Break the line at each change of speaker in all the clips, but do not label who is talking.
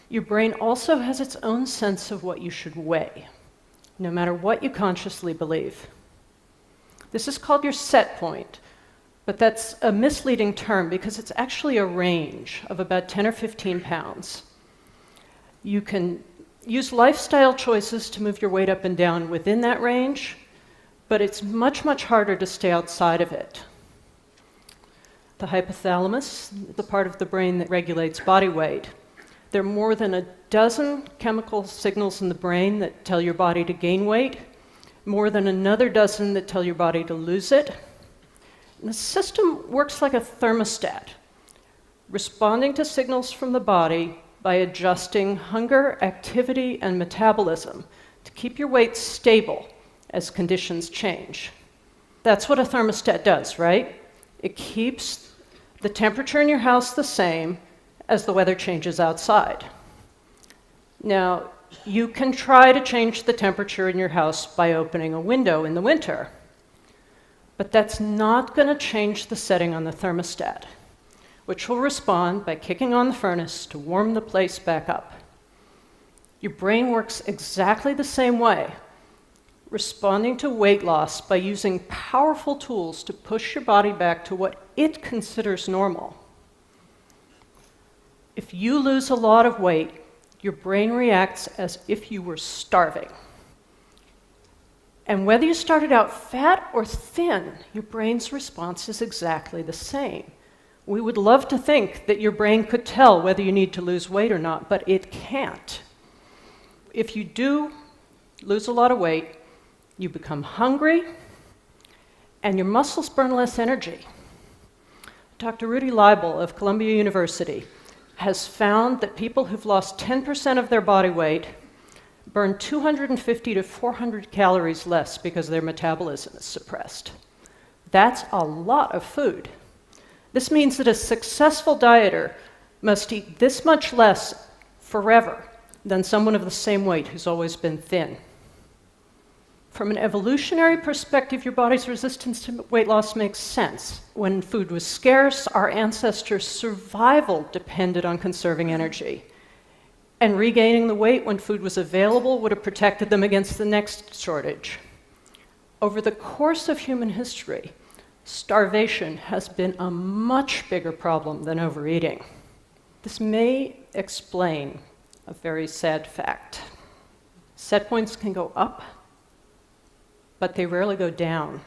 Your brain also has its own sense of what you should weigh, no matter what you consciously believe. This is called your set point, but that's a misleading term because it's actually a range of about 10 or 15 pounds. You can use lifestyle choices to move your weight up and down within that range, but it's much, much harder to stay outside of it. The hypothalamus, the part of the brain that regulates body weight, there are more than a dozen chemical signals in the brain that tell your body to gain weight, more than another dozen that tell your body to lose it. And the system works like a thermostat, responding to signals from the body by adjusting hunger, activity, and metabolism to keep your weight stable as conditions change. That's what a thermostat does, right? It keeps the temperature in your house the same as the weather changes outside. Now, you can try to change the temperature in your house by opening a window in the winter, but that's not going to change the setting on the thermostat, which will respond by kicking on the furnace to warm the place back up. Your brain works exactly the same way, responding to weight loss by using powerful tools to push your body back to what it considers normal. If you lose a lot of weight, your brain reacts as if you were starving. And whether you started out fat or thin, your brain's response is exactly the same. We would love to think that your brain could tell whether you need to lose weight or not, but it can't. If you do lose a lot of weight, you become hungry, and your muscles burn less energy. Dr. Rudy Leibel of Columbia University has found that people who've lost 10% of their body weight burn 250 to 400 calories less because their metabolism is suppressed. That's a lot of food. This means that a successful dieter must eat this much less forever than someone of the same weight who's always been thin. From an evolutionary perspective, your body's resistance to weight loss makes sense. When food was scarce, our ancestors' survival depended on conserving energy. And regaining the weight when food was available would have protected them against the next shortage. Over the course of human history, starvation has been a much bigger problem than overeating. This may explain a very sad fact. Set points can go up, but they rarely go down.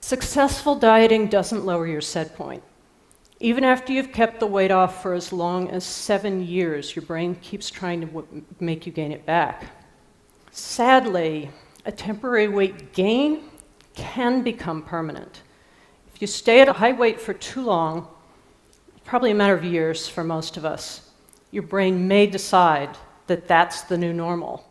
Successful dieting doesn't lower your set point. Even after you've kept the weight off for as long as 7 years, your brain keeps trying to make you gain it back. Sadly, a temporary weight gain can become permanent. If you stay at a high weight for too long, probably a matter of years for most of us, your brain may decide that that's the new normal.